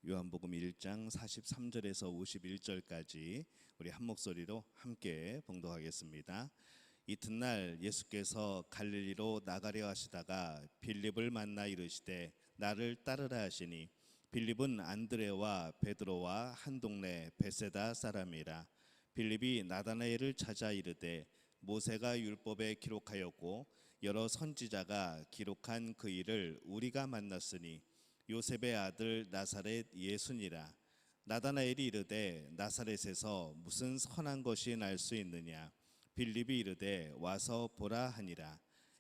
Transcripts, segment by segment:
요한복음 1장 43절에서 51절까지 우리 한 목소리로 함께 봉독하겠습니다. 이튿날 예수께서 갈릴리로 나가려 하시다가 빌립을 만나 이르시되 나를 따르라 하시니 빌립은 안드레와 베드로와 한 동네 베세다 사람이라. 빌립이 나다나엘을 찾아 이르되 모세가 율법에 기록하였고 여러 선지자가 기록한 그 일을 우리가 만났으니 요셉의 아들 나사렛 예수니라. 나다나엘이 이르되 나사렛에서 무슨 선한 것이 날 수 있느냐. 빌립이 이르되 와서 보라 하니라.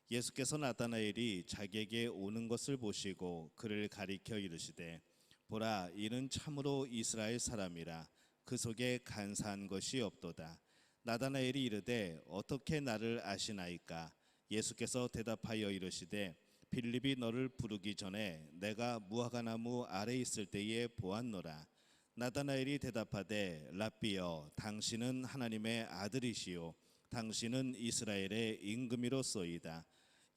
예수께서 나다나엘이 자기에게 오는 것을 보시고 그를 가리켜 이르시되 보라, 이는 참으로 이스라엘 사람이라. 그 속에 간사한 것이 없도다. 나다나엘이 이르되 어떻게 나를 아시나이까. 예수께서 대답하여 이르시되 빌립이 너를 부르기 전에 내가 무화과나무 아래 있을 때에 보았노라. 나다나엘이 대답하되 랍비여, 당신은 하나님의 아들이시요 당신은 이스라엘의 임금이로소이다.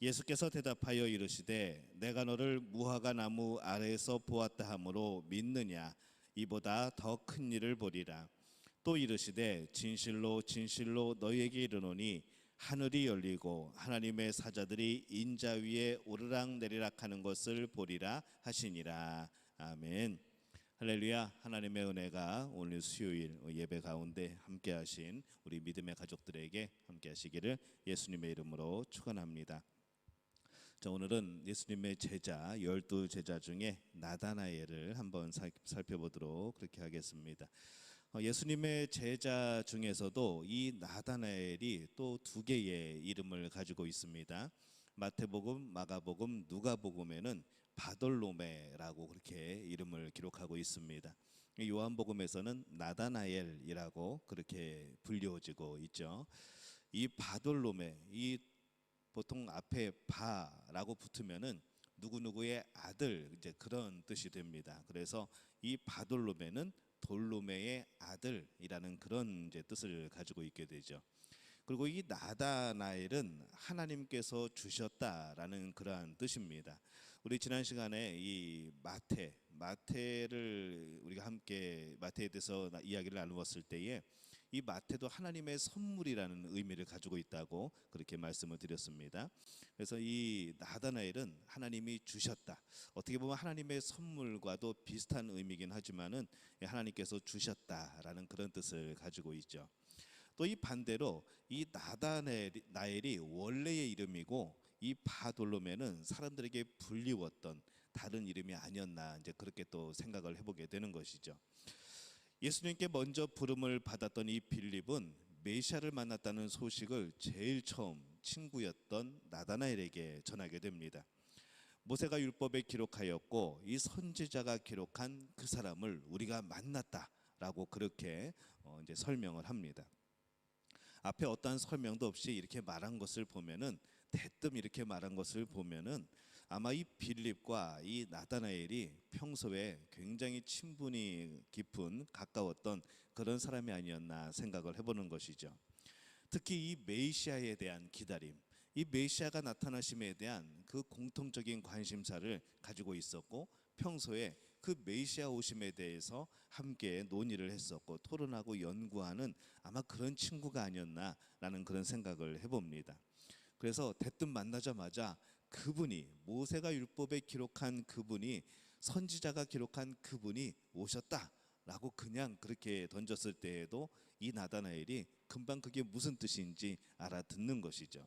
예수께서 대답하여 이르시되 내가 너를 무화과나무 아래에서 보았다 하므로 믿느냐. 이보다 더 큰 일을 보리라. 또 이르시되 진실로 진실로 너희에게 이르노니 하늘이 열리고 하나님의 사자들이 인자 위에 오르락내리락 하는 것을 보리라 하시니라. 아멘. 할렐루야. 하나님의 은혜가 오늘 수요일 예배 가운데 함께 하신 우리 믿음의 가족들에게 함께 하시기를 예수님의 이름으로 축원합니다. 자, 오늘은 예수님의 제자 12제자 중에 나다나엘을 한번 살펴보도록 그렇게 하겠습니다. 예수님의 제자 중에서도 이 나다나엘이 또 두 개의 이름을 가지고 있습니다. 마태복음, 마가복음, 누가복음에는 바돌로메라고 그렇게 이름을 기록하고 있습니다. 요한복음에서는 나다나엘이라고 그렇게 불려지고 있죠. 이 바돌로메, 이 보통 앞에 바라고 붙으면은 누구누구의 아들, 이제 그런 뜻이 됩니다. 그래서 이 바돌로메는 돌로메의 아들이라는 그런 이제 뜻을 가지고 있게 되죠. 그리고 이 나다나엘은 하나님께서 주셨다라는 그러한 뜻입니다. 우리 지난 시간에 이 마태를 우리가 함께 마태에 대해서 이야기를 나누었을 때에 이 마태도 하나님의 선물이라는 의미를 가지고 있다고 그렇게 말씀을 드렸습니다. 그래서 이 나다나엘은 하나님이 주셨다. 어떻게 보면 하나님의 선물과도 비슷한 의미긴 하지만은 하나님께서 주셨다라는 그런 뜻을 가지고 있죠. 또 이 반대로 이 나다나엘이 원래의 이름이고 이 바돌로메는 사람들에게 불리웠던 다른 이름이 아니었나, 이제 그렇게 또 생각을 해보게 되는 것이죠. 예수님께 먼저 부름을 받았던 이 빌립은 메시아를 만났다는 소식을 제일 처음 친구였던 나다나엘에게 전하게 됩니다. 모세가 율법에 기록하였고 이 선지자가 기록한 그 사람을 우리가 만났다라고 그렇게 이제 설명을 합니다. 앞에 어떠한 설명도 없이 이렇게 말한 것을 보면은, 대뜸 이렇게 말한 것을 보면은 아마 이 빌립과 이 나다나엘이 평소에 굉장히 친분이 깊은, 가까웠던 그런 사람이 아니었나 생각을 해보는 것이죠. 특히 이 메시아에 대한 기다림, 이 메시아가 나타나심에 대한 그 공통적인 관심사를 가지고 있었고, 평소에 그 메시아 오심에 대해서 함께 논의를 했었고 토론하고 연구하는 아마 그런 친구가 아니었나라는 그런 생각을 해봅니다. 그래서 대뜸 만나자마자 그분이, 모세가 율법에 기록한 그분이, 선지자가 기록한 그분이 오셨다라고 그냥 그렇게 던졌을 때에도 이 나다나엘이 금방 그게 무슨 뜻인지 알아듣는 것이죠.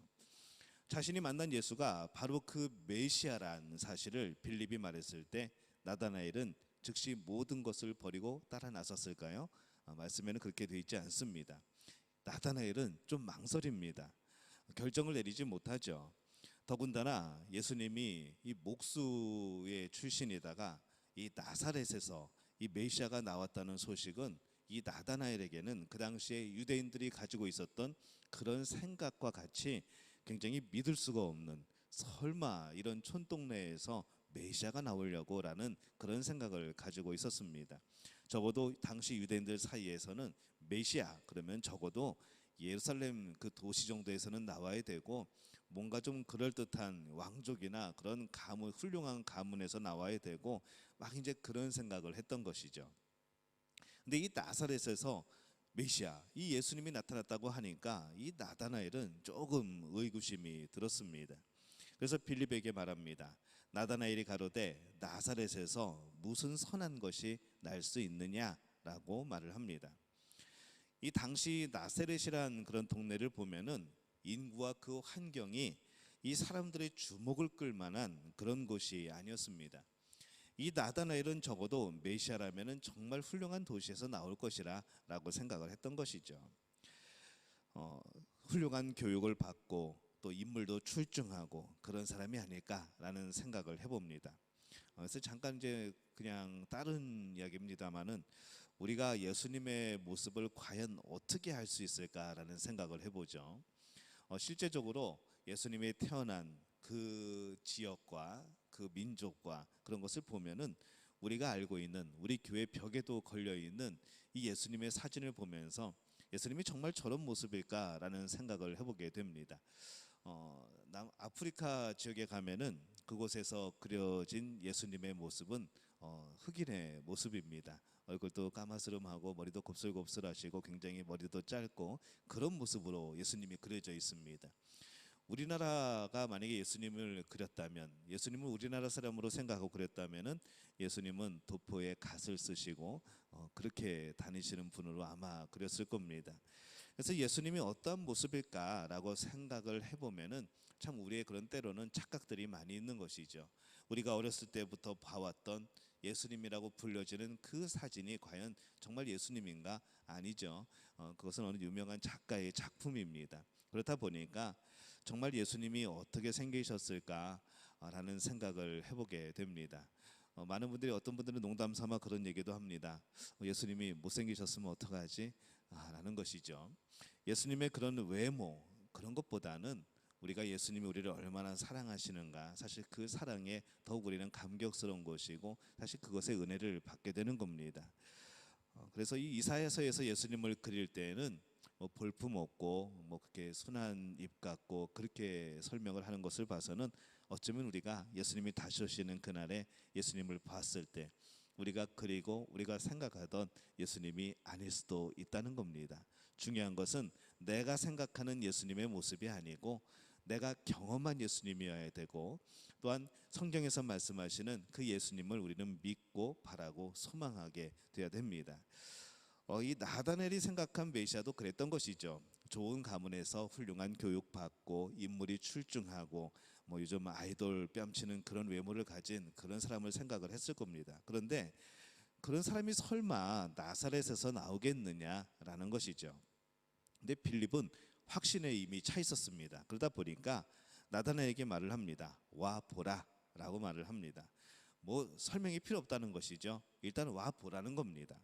자신이 만난 예수가 바로 그 메시아란 사실을 빌립이 말했을 때 나다나엘은 즉시 모든 것을 버리고 따라 나섰을까요? 말씀에는 그렇게 되어 있지 않습니다. 나다나엘은 좀 망설입니다. 결정을 내리지 못하죠. 더군다나 예수님이 이 목수의 출신에다가 이 나사렛에서 이 메시아가 나왔다는 소식은 이 나다나엘에게는 그 당시에 유대인들이 가지고 있었던 그런 생각과 같이 굉장히 믿을 수가 없는, 설마 이런 촌동네에서 메시아가 나오려고라는 그런 생각을 가지고 있었습니다. 적어도 당시 유대인들 사이에서는 메시아 그러면 적어도 예루살렘 그 도시 정도에서는 나와야 되고, 뭔가 좀 그럴듯한 왕족이나 그런 가문, 훌륭한 가문에서 나와야 되고 막 이제 그런 생각을 했던 것이죠. 근데 이 나사렛에서 메시아, 이 예수님이 나타났다고 하니까 이 나다나엘은 조금 의구심이 들었습니다. 그래서 빌립에게 말합니다. 나다나엘이 가로되 나사렛에서 무슨 선한 것이 날 수 있느냐라고 말을 합니다. 이 당시 나사렛이란 그런 동네를 보면은 인구와 그 환경이 이 사람들의 주목을 끌 만한 그런 곳이 아니었습니다. 이 나다나엘은 적어도 메시아라면은 정말 훌륭한 도시에서 나올 것이라라고 생각을 했던 것이죠. 훌륭한 교육을 받고 또 인물도 출중하고 그런 사람이 아닐까라는 생각을 해봅니다. 그래서 잠깐 이제 그냥 다른 이야기입니다만은 우리가 예수님의 모습을 과연 어떻게 할 수 있을까라는 생각을 해보죠. 실제적으로 예수님이 태어난 그 지역과 그 민족과 그런 것을 보면은 우리가 알고 있는 우리 교회 벽에도 걸려 있는 이 예수님의 사진을 보면서 예수님이 정말 저런 모습일까라는 생각을 해보게 됩니다. 아프리카 지역에 가면은 그곳에서 그려진 예수님의 모습은 흑인의 모습입니다. 얼굴도 까마스름하고 머리도 곱슬곱슬하시고 굉장히 머리도 짧고 그런 모습으로 예수님이 그려져 있습니다. 우리나라가 만약에 예수님을 그렸다면, 예수님을 우리나라 사람으로 생각하고 그렸다면은 예수님은 도포에 갓을 쓰시고 그렇게 다니시는 분으로 아마 그렸을 겁니다. 그래서 예수님이 어떠한 모습일까라고 생각을 해보면은 참 우리의 그런 때로는 착각들이 많이 있는 것이죠. 우리가 어렸을 때부터 봐왔던 예수님이라고 불려지는 그 사진이 과연 정말 예수님인가? 아니죠. 그것은 어느 유명한 작가의 작품입니다. 그렇다 보니까 정말 예수님이 어떻게 생기셨을까라는 생각을 해보게 됩니다. 많은 분들이 어떤 분들은 농담 삼아 그런 얘기도 합니다. 예수님이 못생기셨으면 어떡하지? 라는 것이죠. 예수님의 그런 외모 그런 것보다는 우리가 예수님이 우리를 얼마나 사랑하시는가, 사실 그 사랑에 더욱 우리는 감격스러운 것이고 사실 그것의 은혜를 받게 되는 겁니다. 그래서 이 이사야서에서 예수님을 그릴 때에는 뭐 볼품 없고 뭐 그렇게 순한 입 같고 그렇게 설명을 하는 것을 봐서는 어쩌면 우리가 예수님이 다시 오시는 그날에 예수님을 봤을 때 우리가 그리고 우리가 생각하던 예수님이 아닐 수도 있다는 겁니다. 중요한 것은 내가 생각하는 예수님의 모습이 아니고 내가 경험한 예수님이어야 되고 또한 성경에서 말씀하시는 그 예수님을 우리는 믿고 바라고 소망하게 되어야 됩니다. 이 나다넬이 생각한 메시아도 그랬던 것이죠. 좋은 가문에서 훌륭한 교육받고 인물이 출중하고 뭐 요즘 아이돌 뺨치는 그런 외모를 가진 그런 사람을 생각을 했을 겁니다. 그런데 그런 사람이 설마 나사렛에서 나오겠느냐라는 것이죠. 근데 빌립은 확신에 이미 차 있었습니다. 그러다 보니까 나다나엘에게 말을 합니다. 와 보라라고 말을 합니다. 뭐 설명이 필요 없다는 것이죠. 일단 와 보라는 겁니다.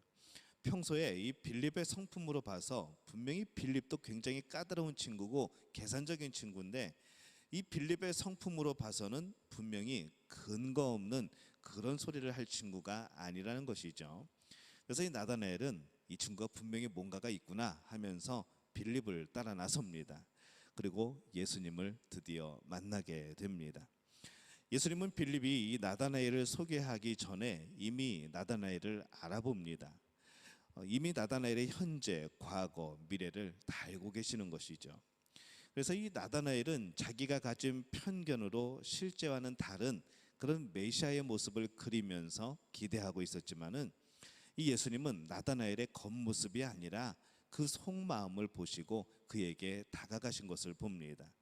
평소에 이 빌립의 성품으로 봐서 분명히 빌립도 굉장히 까다로운 친구고 계산적인 친구인데 이 빌립의 성품으로 봐서는 분명히 근거 없는 그런 소리를 할 친구가 아니라는 것이죠. 그래서 이 나다나엘은 이 친구가 분명히 뭔가가 있구나 하면서 빌립을 따라 나섭니다. 그리고 예수님을 드디어 만나게 됩니다. 예수님은 빌립이 이 나다나엘을 소개하기 전에 이미 나다나엘을 알아봅니다. 이미 나다나엘의 현재, 과거, 미래를 다 알고 계시는 것이죠. 그래서 이 나다나엘은 자기가 가진 편견으로 실제와는 다른 그런 메시아의 모습을 그리면서 기대하고 있었지만은 이 예수님은 나다나엘의 겉모습이 아니라 그 속마음을 보시고 그에게 다가가신 것을 봅니다.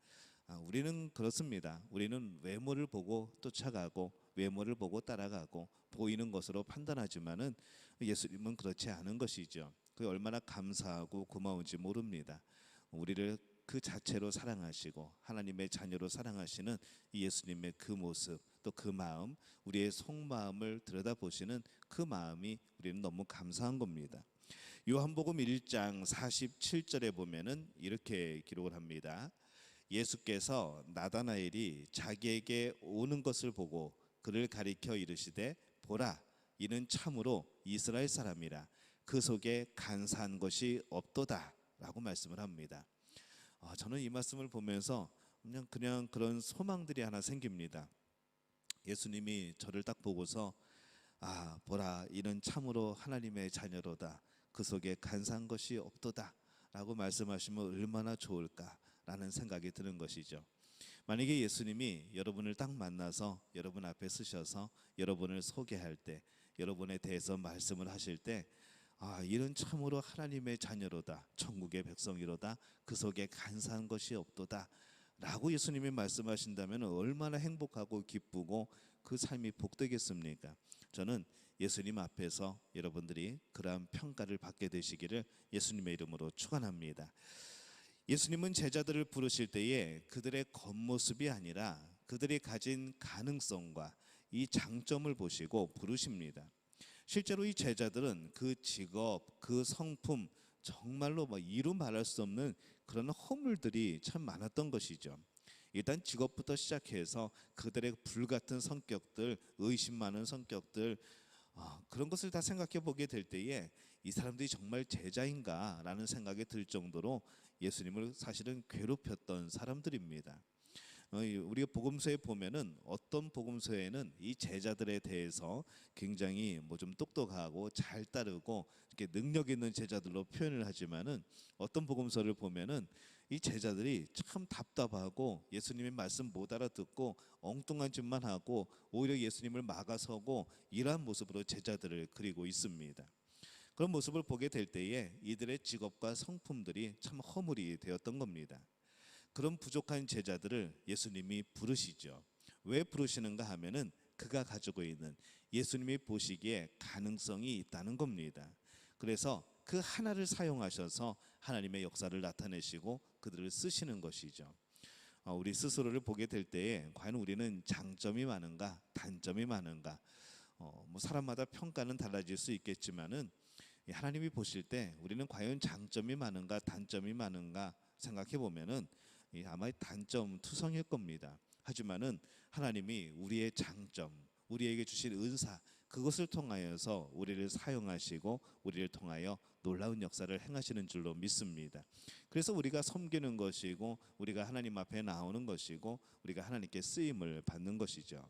우리는 그렇습니다. 우리는 외모를 보고 쫓아가고 외모를 보고 따라가고 보이는 것으로 판단하지만은 예수님은 그렇지 않은 것이죠. 그게 얼마나 감사하고 고마운지 모릅니다. 우리를 그 자체로 사랑하시고 하나님의 자녀로 사랑하시는 이 예수님의 그 모습 또 그 마음, 우리의 속마음을 들여다보시는 그 마음이 우리는 너무 감사한 겁니다. 요한복음 1장 47절에 보면은 이렇게 기록을 합니다. 예수께서 나다나엘이 자기에게 오는 것을 보고 그를 가리켜 이르시되 보라 이는 참으로 이스라엘 사람이라 그 속에 간사한 것이 없도다 라고 말씀을 합니다. 저는 이 말씀을 보면서 그냥 그런 소망들이 하나 생깁니다. 예수님이 저를 딱 보고서 아 보라 이는 참으로 하나님의 자녀로다. 그 속에 간사한 것이 없도다 라고 말씀하시면 얼마나 좋을까라는 생각이 드는 것이죠. 만약에 예수님이 여러분을 딱 만나서 여러분 앞에 서셔서 여러분을 소개할 때 여러분에 대해서 말씀을 하실 때 아, 이는 참으로 하나님의 자녀로다. 천국의 백성이로다. 그 속에 간사한 것이 없도다. 라고 예수님이 말씀하신다면 얼마나 행복하고 기쁘고 그 삶이 복되겠습니까? 저는 예수님 앞에서 여러분들이 그러한 평가를 받게 되시기를 예수님의 이름으로 축원합니다. 예수님은 제자들을 부르실 때에 그들의 겉모습이 아니라 그들이 가진 가능성과 이 장점을 보시고 부르십니다. 실제로 이 제자들은 그 직업, 그 성품 정말로 이루 말할 수 없는 그런 허물들이 참 많았던 것이죠. 일단 직업부터 시작해서 그들의 불같은 성격들, 의심 많은 성격들 그런 것을 다 생각해 보게 될 때에 이 사람들이 정말 제자인가라는 생각이 들 정도로 예수님을 사실은 괴롭혔던 사람들입니다. 우리가 복음서에 보면은 어떤 복음서에는 이 제자들에 대해서 굉장히 좀 똑똑하고 잘 따르고 이렇게 능력 있는 제자들로 표현을 하지만은 어떤 복음서를 보면은 이 제자들이 참 답답하고 예수님의 말씀 못 알아듣고 엉뚱한 짓만 하고 오히려 예수님을 막아서고 이러한 모습으로 제자들을 그리고 있습니다. 그런 모습을 보게 될 때에 이들의 직업과 성품들이 참 허물이 되었던 겁니다. 그런 부족한 제자들을 예수님이 부르시죠. 왜 부르시는가 하면은 그가 가지고 있는 예수님이 보시기에 가능성이 있다는 겁니다. 그래서 그 하나를 사용하셔서 하나님의 역사를 나타내시고 그들을 쓰시는 것이죠. 우리 스스로를 보게 될 때에 과연 우리는 장점이 많은가 단점이 많은가 사람마다 평가는 달라질 수 있겠지만은 하나님이 보실 때 우리는 과연 장점이 많은가 단점이 많은가 생각해 보면은 아마 단점 투성일 겁니다. 하지만은 하나님이 우리의 장점, 우리에게 주신 은사 그것을 통하여서 우리를 사용하시고 우리를 통하여 놀라운 역사를 행하시는 줄로 믿습니다. 그래서 우리가 섬기는 것이고 우리가 하나님 앞에 나오는 것이고 우리가 하나님께 쓰임을 받는 것이죠.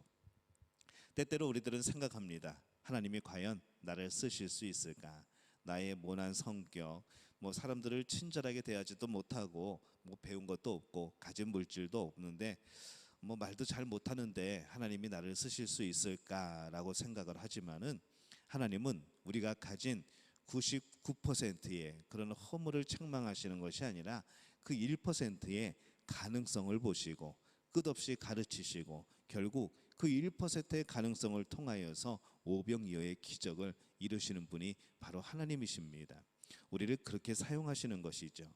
때때로 우리들은 생각합니다. 하나님이 과연 나를 쓰실 수 있을까? 나의 모난 성격, 사람들을 친절하게 대하지도 못하고 배운 것도 없고 가진 물질도 없는데 말도 잘 못하는데 하나님이 나를 쓰실 수 있을까라고 생각을 하지만은 하나님은 우리가 가진 99%의 그런 허물을 책망하시는 것이 아니라 그 1%의 가능성을 보시고 끝없이 가르치시고 결국 그 1%의 가능성을 통하여서 오병이어의 기적을 이루시는 분이 바로 하나님이십니다. 우리를 그렇게 사용하시는 것이죠.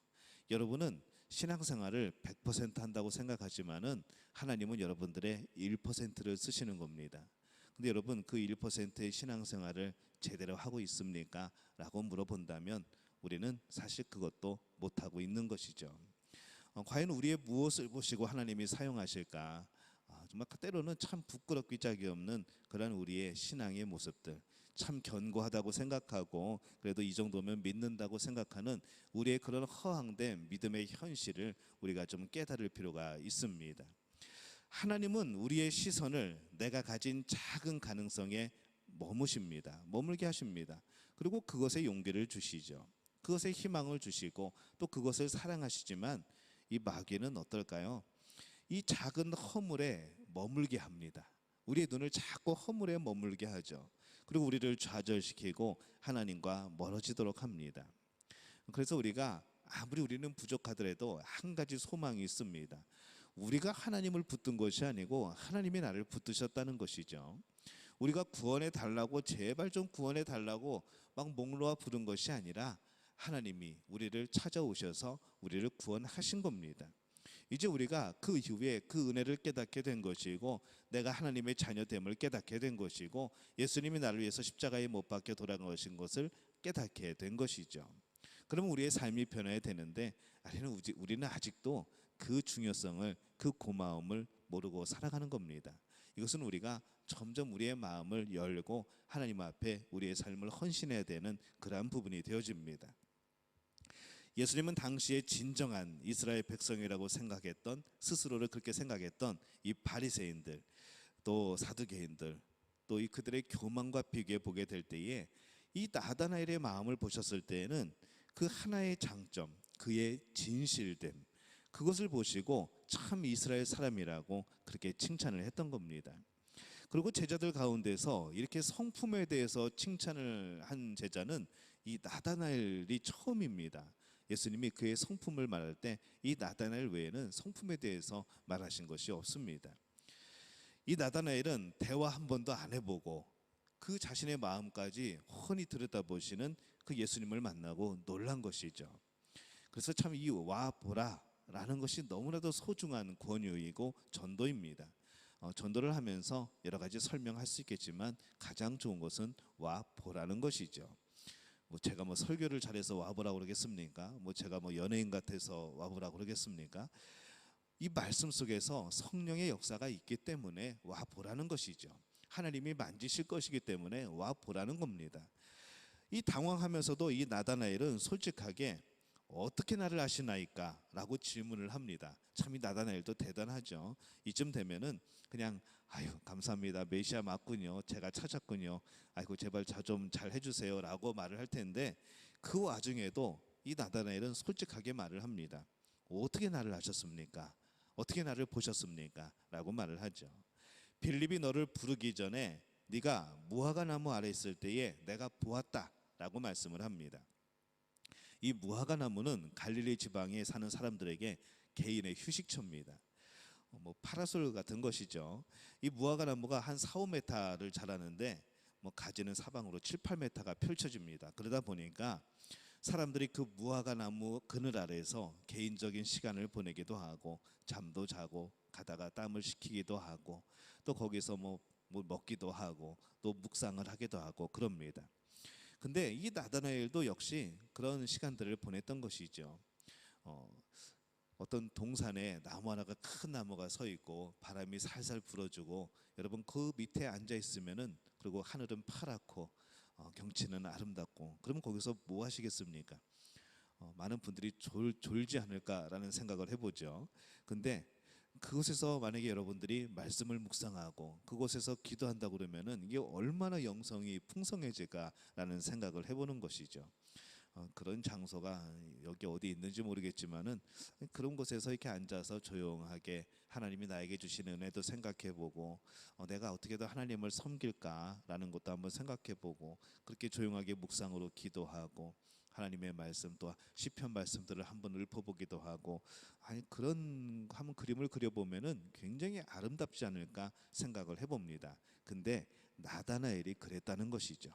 여러분은 신앙생활을 100% 한다고 생각하지만은 하나님은 여러분들의 1%를 쓰시는 겁니다. 근데 여러분 그 1%의 신앙생활을 제대로 하고 있습니까? 라고 물어본다면 우리는 사실 그것도 못하고 있는 것이죠. 과연 우리의 무엇을 보시고 하나님이 사용하실까? 정말 때로는 참 부끄럽기 짝이 없는 그런 우리의 신앙의 모습들 참 견고하다고 생각하고 그래도 이 정도면 믿는다고 생각하는 우리의 그런 허황된 믿음의 현실을 우리가 좀 깨달을 필요가 있습니다. 하나님은 우리의 시선을 내가 가진 작은 가능성에 머물게 하십니다. 그리고 그것에 용기를 주시죠. 그것에 희망을 주시고 또 그것을 사랑하시지만 이 마귀는 어떨까요? 이 작은 허물에 머물게 합니다. 우리의 눈을 자꾸 허물에 머물게 하죠. 그리고 우리를 좌절시키고 하나님과 멀어지도록 합니다. 그래서 우리가 아무리 우리는 부족하더라도 한 가지 소망이 있습니다. 우리가 하나님을 붙든 것이 아니고 하나님이 나를 붙드셨다는 것이죠. 우리가 구원해 달라고 제발 좀 구원해 달라고 막 목 놓아 부른 것이 아니라 하나님이 우리를 찾아오셔서 우리를 구원하신 겁니다. 이제 우리가 그 이후에 그 은혜를 깨닫게 된 것이고 내가 하나님의 자녀됨을 깨닫게 된 것이고 예수님이 나를 위해서 십자가에 못 박혀 돌아가신 것을 깨닫게 된 것이죠. 그러면 우리의 삶이 변해야 되는데 우리는 아직도 그 중요성을 그 고마움을 모르고 살아가는 겁니다. 이것은 우리가 점점 우리의 마음을 열고 하나님 앞에 우리의 삶을 헌신해야 되는 그러한 부분이 되어집니다. 예수님은 당시에 진정한 이스라엘 백성이라고 생각했던, 스스로를 그렇게 생각했던 이 바리새인들, 또 사두개인들, 또 이 그들의 교만과 비교해 보게 될 때에 이 나다나엘의 마음을 보셨을 때에는 그 하나의 장점, 그의 진실됨, 그것을 보시고 참 이스라엘 사람이라고 그렇게 칭찬을 했던 겁니다. 그리고 제자들 가운데서 이렇게 성품에 대해서 칭찬을 한 제자는 이 나다나엘이 처음입니다. 예수님이 그의 성품을 말할 때 이 나다나엘 외에는 성품에 대해서 말하신 것이 없습니다. 이 나다나엘은 대화 한 번도 안 해보고 그 자신의 마음까지 훤히 들여다보시는 그 예수님을 만나고 놀란 것이죠. 그래서 참 이 와보라라는 것이 너무나도 소중한 권유이고 전도입니다. 전도를 하면서 여러 가지 설명할 수 있겠지만 가장 좋은 것은 와보라는 것이죠. 제가 설교를 잘해서 와보라고 그러겠습니까? 제가 연예인 같아서 와보라고 그러겠습니까? 이 말씀 속에서 성령의 역사가 있기 때문에 와보라는 것이죠. 하나님이 만지실 것이기 때문에 와보라는 겁니다. 이 당황하면서도 이 나다나엘은 솔직하게 어떻게 나를 아시나이까? 라고 질문을 합니다. 참 이 나다나엘도 대단하죠. 이쯤 되면은 그냥 아유 감사합니다. 메시아 맞군요. 제가 찾았군요. 아이고 제발 좀 잘 해주세요 라고 말을 할 텐데 그 와중에도 이 나다나엘은 솔직하게 말을 합니다. 어떻게 나를 아셨습니까? 어떻게 나를 보셨습니까? 라고 말을 하죠. 빌립이 너를 부르기 전에 네가 무화과 나무 아래 있을 때에 내가 보았다 라고 말씀을 합니다. 이 무화과 나무는 갈릴리 지방에 사는 사람들에게 개인의 휴식처입니다. 파라솔 같은 것이죠. 이 무화과 나무가 한 4, 5m를 자라는데 가지는 사방으로 7, 8m가 펼쳐집니다. 그러다 보니까 사람들이 그 무화과 나무 그늘 아래에서 개인적인 시간을 보내기도 하고 잠도 자고 가다가 땀을 식히기도 하고 또 거기서 뭐 먹기도 하고 또 묵상을 하기도 하고 그럽니다. 근데 이 나다나엘도 역시 그런 시간들을 보냈던 것이죠. 어떤 동산에 나무 하나가 큰 나무가 서 있고 바람이 살살 불어주고 여러분 그 밑에 앉아 있으면은 그리고 하늘은 파랗고 경치는 아름답고 그러면 거기서 뭐 하시겠습니까? 많은 분들이 졸지 않을까라는 생각을 해보죠. 근데 그곳에서 만약에 여러분들이 말씀을 묵상하고 그곳에서 기도한다 그러면은 이게 얼마나 영성이 풍성해질까라는 생각을 해보는 것이죠. 그런 장소가 여기 어디 있는지 모르겠지만은 그런 곳에서 이렇게 앉아서 조용하게 하나님이 나에게 주신 은혜도 생각해보고 내가 어떻게 더 하나님을 섬길까라는 것도 한번 생각해보고 그렇게 조용하게 묵상으로 기도하고 하나님의 말씀 또 시편 말씀들을 한번 읊어보기도 하고 그런 한번 그림을 그려보면은 굉장히 아름답지 않을까 생각을 해봅니다. 근데 나다나엘이 그랬다는 것이죠.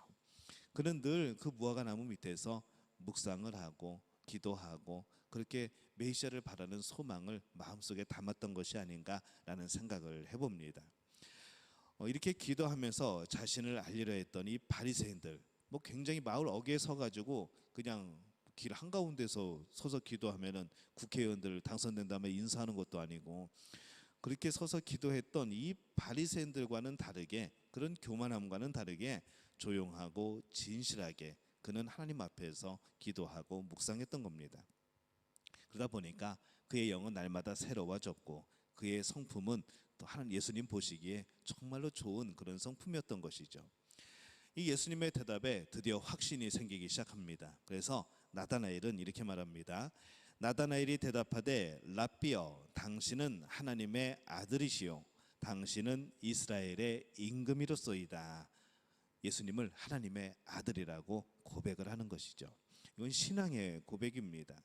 그는 늘 그 무화과 나무 밑에서 묵상을 하고 기도하고 그렇게 메시아를 바라는 소망을 마음속에 담았던 것이 아닌가라는 생각을 해봅니다. 이렇게 기도하면서 자신을 알리려 했던 이 바리새인들 굉장히 마을 어귀에 서가지고 그냥 길 한가운데서 서서 기도하면은 국회의원들 당선된 다음에 인사하는 것도 아니고 그렇게 서서 기도했던 이 바리새인들과는 다르게 그런 교만함과는 다르게 조용하고 진실하게 그는 하나님 앞에서 기도하고 묵상했던 겁니다. 그러다 보니까 그의 영은 날마다 새로워졌고 그의 성품은 또 하나님 예수님 보시기에 정말로 좋은 그런 성품이었던 것이죠. 이 예수님의 대답에 드디어 확신이 생기기 시작합니다. 그래서 나다나엘은 이렇게 말합니다. 나다나엘이 대답하되 랍비여 당신은 하나님의 아들이시요 당신은 이스라엘의 임금이로소이다. 예수님을 하나님의 아들이라고 고백을 하는 것이죠. 이건 신앙의 고백입니다.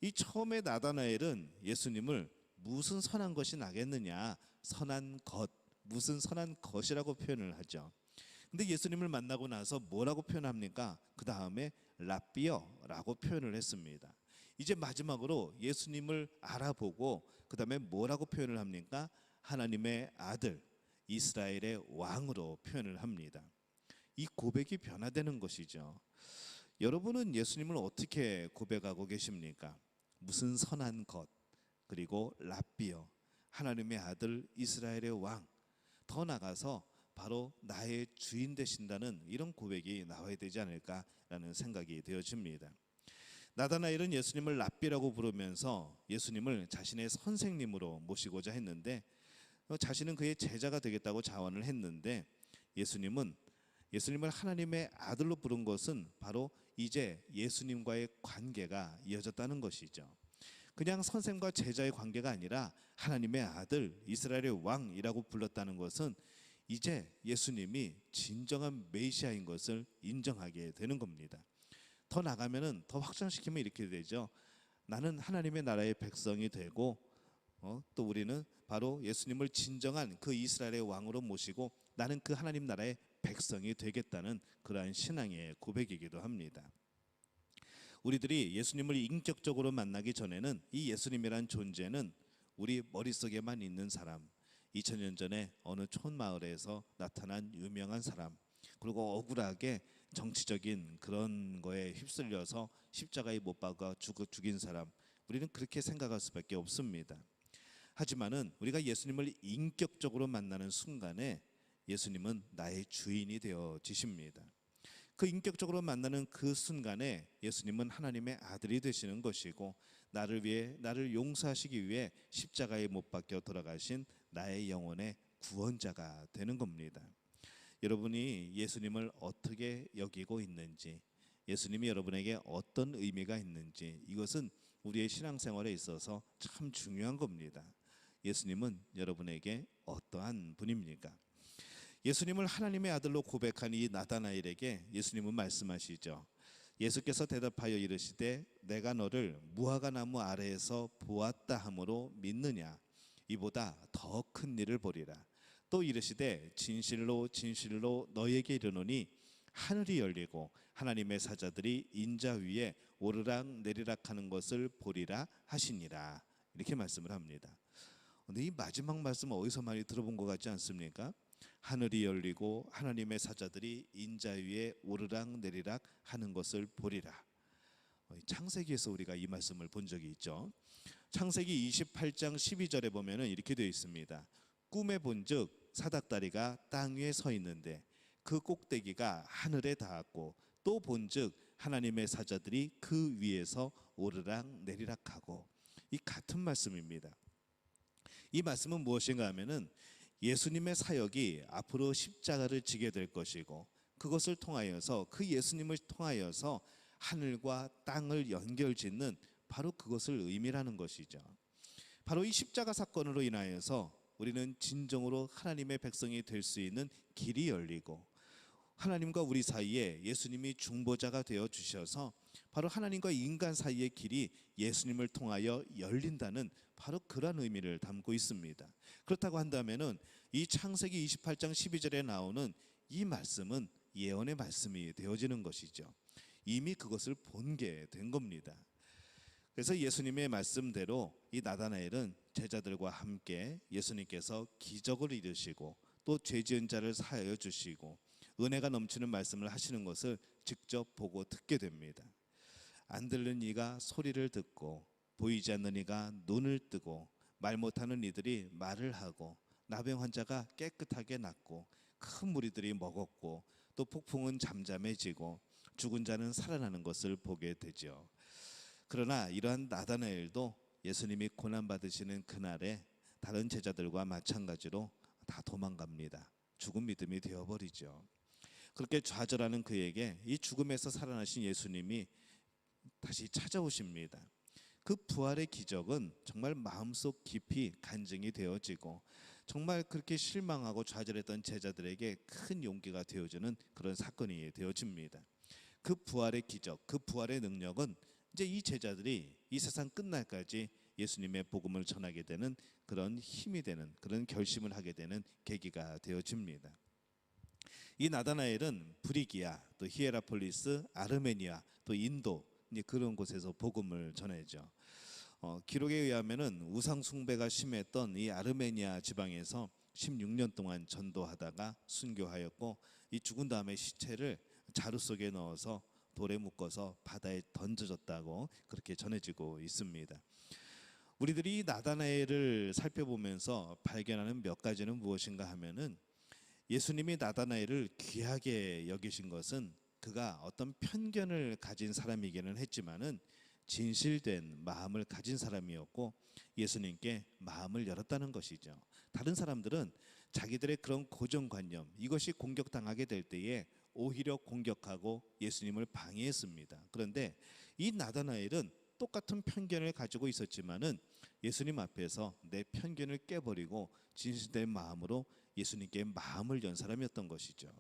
이 처음에 나다나엘은 예수님을 무슨 선한 것이 나겠느냐 선한 것 무슨 선한 것이라고 표현을 하죠. 근데 예수님을 만나고 나서 뭐라고 표현합니까? 그 다음에 랍비여라고 표현을 했습니다. 이제 마지막으로 예수님을 알아보고 그 다음에 뭐라고 표현을 합니까? 하나님의 아들 이스라엘의 왕으로 표현을 합니다. 이 고백이 변화되는 것이죠. 여러분은 예수님을 어떻게 고백하고 계십니까? 무슨 선한 것 그리고 랍비여 하나님의 아들 이스라엘의 왕 더 나가서 바로 나의 주인 되신다는 이런 고백이 나와야 되지 않을까라는 생각이 되어집니다. 나다나엘은 예수님을 랍비라고 부르면서 예수님을 자신의 선생님으로 모시고자 했는데 자신은 그의 제자가 되겠다고 자원을 했는데 예수님을 하나님의 아들로 부른 것은 바로 이제 예수님과의 관계가 이어졌다는 것이죠. 그냥 선생과 제자의 관계가 아니라 하나님의 아들, 이스라엘의 왕이라고 불렀다는 것은 이제 예수님이 진정한 메시아인 것을 인정하게 되는 겁니다. 더 나가면은 더 확장시키면 이렇게 되죠. 나는 하나님의 나라의 백성이 되고 또 우리는 바로 예수님을 진정한 그 이스라엘의 왕으로 모시고 나는 그 하나님 나라의 백성이 되겠다는 그러한 신앙의 고백이기도 합니다. 우리들이 예수님을 인격적으로 만나기 전에는 이 예수님이란 존재는 우리 머릿속에만 있는 사람, 2000년 전에 어느 촌마을에서 나타난 유명한 사람, 그리고 억울하게 정치적인 그런 거에 휩쓸려서 십자가에 못 박아 죽인 사람, 우리는 그렇게 생각할 수밖에 없습니다. 하지만은 우리가 예수님을 인격적으로 만나는 순간에 예수님은 나의 주인이 되어지십니다. 그 인격적으로 만나는 그 순간에 예수님은 하나님의 아들이 되시는 것이고 나를 용서하시기 위해 십자가에 못 박혀 돌아가신 나의 영혼의 구원자가 되는 겁니다. 여러분이 예수님을 어떻게 여기고 있는지, 예수님이 여러분에게 어떤 의미가 있는지, 이것은 우리의 신앙생활에 있어서 참 중요한 겁니다. 예수님은 여러분에게 어떠한 분입니까? 예수님을 하나님의 아들로 고백한 이 나다나엘에게 예수님은 말씀하시죠. 예수께서 대답하여 이르시되 내가 너를 무화과 나무 아래에서 보았다 함으로 믿느냐? 이보다 더 큰 일을 보리라. 또 이르시되 진실로 진실로 너희에게 이르노니 하늘이 열리고 하나님의 사자들이 인자 위에 오르락 내리락 하는 것을 보리라 하시니라. 이렇게 말씀을 합니다. 근데 이 마지막 말씀 어디서 많이 들어본 것 같지 않습니까? 하늘이 열리고 하나님의 사자들이 인자 위에 오르락 내리락 하는 것을 보리라. 창세기에서 우리가 이 말씀을 본 적이 있죠. 창세기 28장 12절에 보면은 이렇게 되어 있습니다. 꿈에 본즉 사닥다리가 땅 위에 서 있는데 그 꼭대기가 하늘에 닿았고 또 본즉 하나님의 사자들이 그 위에서 오르락 내리락하고. 이 같은 말씀입니다. 이 말씀은 무엇인가 하면은 예수님의 사역이 앞으로 십자가를 지게 될 것이고 그것을 통하여서 그 예수님을 통하여서 하늘과 땅을 연결짓는 바로 그것을 의미하는 것이죠. 바로 이 십자가 사건으로 인하여서 우리는 진정으로 하나님의 백성이 될 수 있는 길이 열리고 하나님과 우리 사이에 예수님이 중보자가 되어 주셔서 바로 하나님과 인간 사이의 길이 예수님을 통하여 열린다는 바로 그런 의미를 담고 있습니다. 그렇다고 한다면은 이 창세기 28장 12절에 나오는 이 말씀은 예언의 말씀이 되어지는 것이죠. 이미 그것을 본 게 된 겁니다. 그래서 예수님의 말씀대로 이 나다나엘은 제자들과 함께 예수님께서 기적을 이루시고 또 죄 지은 자를 사하여 주시고 은혜가 넘치는 말씀을 하시는 것을 직접 보고 듣게 됩니다. 안 들는 이가 소리를 듣고 보이지 않는 이가 눈을 뜨고 말 못하는 이들이 말을 하고 나병 환자가 깨끗하게 낫고 큰 무리들이 먹었고 또 폭풍은 잠잠해지고 죽은 자는 살아나는 것을 보게 되죠. 그러나 이러한 나다나엘도 예수님이 고난받으시는 그날에 다른 제자들과 마찬가지로 다 도망갑니다. 죽은 믿음이 되어버리죠. 그렇게 좌절하는 그에게 이 죽음에서 살아나신 예수님이 다시 찾아오십니다. 그 부활의 기적은 정말 마음속 깊이 간증이 되어지고 정말 그렇게 실망하고 좌절했던 제자들에게 큰 용기가 되어주는 그런 사건이 되어집니다. 그 부활의 기적, 그 부활의 능력은 이제 이 제자들이 이 세상 끝날까지 예수님의 복음을 전하게 되는 그런 힘이 되는 그런 결심을 하게 되는 계기가 되어집니다. 이 나다나엘은 브리기아, 또 히에라폴리스, 아르메니아, 또 인도 그런 곳에서 복음을 전해죠. 기록에 의하면은 우상 숭배가 심했던 이 아르메니아 지방에서 16년 동안 전도하다가 순교하였고 이 죽은 다음에 시체를 자루 속에 넣어서 돌에 묶어서 바다에 던져졌다고 그렇게 전해지고 있습니다. 우리들이 나다나엘을 살펴보면서 발견하는 몇 가지는 무엇인가 하면은 예수님이 나다나엘을 귀하게 여기신 것은 그가 어떤 편견을 가진 사람이기는 했지만은 진실된 마음을 가진 사람이었고 예수님께 마음을 열었다는 것이죠. 다른 사람들은 자기들의 그런 고정관념, 이것이 공격당하게 될 때에 오히려 공격하고 예수님을 방해했습니다. 그런데 이 나다나엘은 똑같은 편견을 가지고 있었지만은 예수님 앞에서 내 편견을 깨버리고 진실된 마음으로 예수님께 마음을 연 사람이었던 것이죠.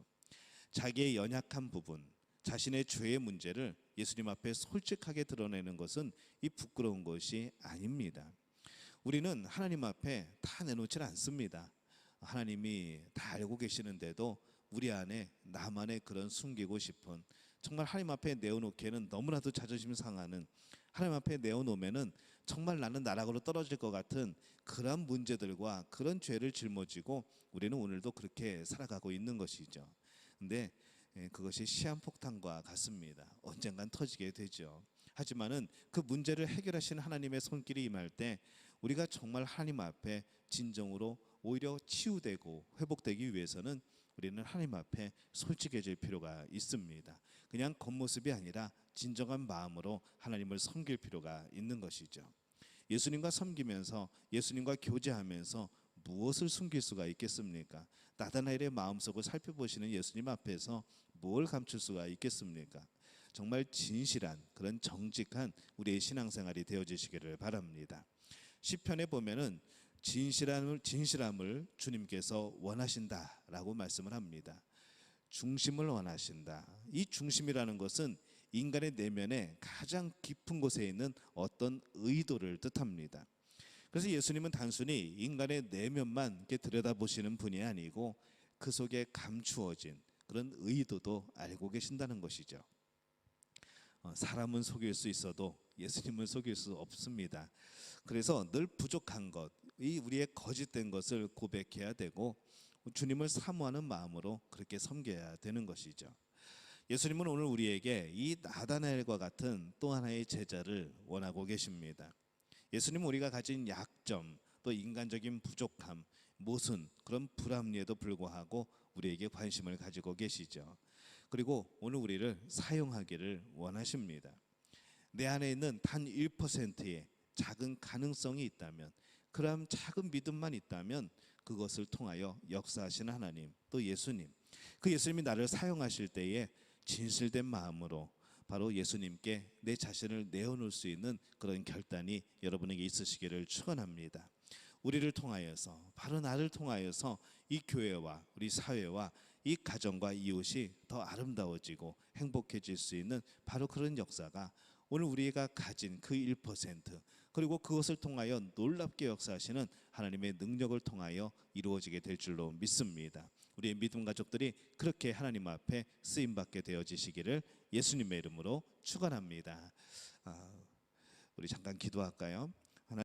자기의 연약한 부분, 자신의 죄의 문제를 예수님 앞에 솔직하게 드러내는 것은 이 부끄러운 것이 아닙니다. 우리는 하나님 앞에 다 내놓질 않습니다. 하나님이 다 알고 계시는데도 우리 안에 나만의 그런 숨기고 싶은, 정말 하나님 앞에 내어놓기에는 너무나도 자존심 상하는, 하나님 앞에 내어놓으면은 정말 나는 나락으로 떨어질 것 같은 그런 문제들과 그런 죄를 짊어지고 우리는 오늘도 그렇게 살아가고 있는 것이죠. 근데 그것이 시한폭탄과 같습니다. 언젠간 터지게 되죠. 하지만은 그 문제를 해결하신 하나님의 손길이 임할 때 우리가 정말 하나님 앞에 진정으로 오히려 치유되고 회복되기 위해서는 우리는 하나님 앞에 솔직해질 필요가 있습니다. 그냥 겉모습이 아니라 진정한 마음으로 하나님을 섬길 필요가 있는 것이죠. 예수님과 섬기면서 예수님과 교제하면서 무엇을 숨길 수가 있겠습니까? 나다나엘의 마음속을 살펴보시는 예수님 앞에서 뭘 감출 수가 있겠습니까? 정말 진실한 그런 정직한 우리의 신앙생활이 되어지시기를 바랍니다. 시편에 보면은 진실함을 주님께서 원하신다라고 말씀을 합니다. 중심을 원하신다. 이 중심이라는 것은 인간의 내면에 가장 깊은 곳에 있는 어떤 의도를 뜻합니다. 그래서 예수님은 단순히 인간의 내면만 이렇게 들여다보시는 분이 아니고 그 속에 감추어진 그런 의도도 알고 계신다는 것이죠. 사람은 속일 수 있어도 예수님은 속일 수 없습니다. 그래서 늘 부족한 것, 이 우리의 거짓된 것을 고백해야 되고 주님을 사모하는 마음으로 그렇게 섬겨야 되는 것이죠. 예수님은 오늘 우리에게 이 나다나엘과 같은 또 하나의 제자를 원하고 계십니다. 예수님은 우리가 가진 약점, 또 인간적인 부족함, 모순, 그런 불합리에도 불구하고 우리에게 관심을 가지고 계시죠. 그리고 오늘 우리를 사용하기를 원하십니다. 내 안에 있는 단 1%의 작은 가능성이 있다면, 그런 작은 믿음만 있다면 그것을 통하여 역사하시는 하나님, 또 예수님, 그 예수님이 나를 사용하실 때에 진실된 마음으로 바로 예수님께 내 자신을 내어놓을 수 있는 그런 결단이 여러분에게 있으시기를 축원합니다. 우리를 통하여서, 바로 나를 통하여서 이 교회와 우리 사회와 이 가정과 이웃이 더 아름다워지고 행복해질 수 있는 바로 그런 역사가 오늘 우리가 가진 그 1%, 그리고 그것을 통하여 놀랍게 역사하시는 하나님의 능력을 통하여 이루어지게 될 줄로 믿습니다. 우리의 믿음 가족들이 그렇게 하나님 앞에 쓰임받게 되어지시기를 예수님의 이름으로 축원합니다. 우리 잠깐 기도할까요?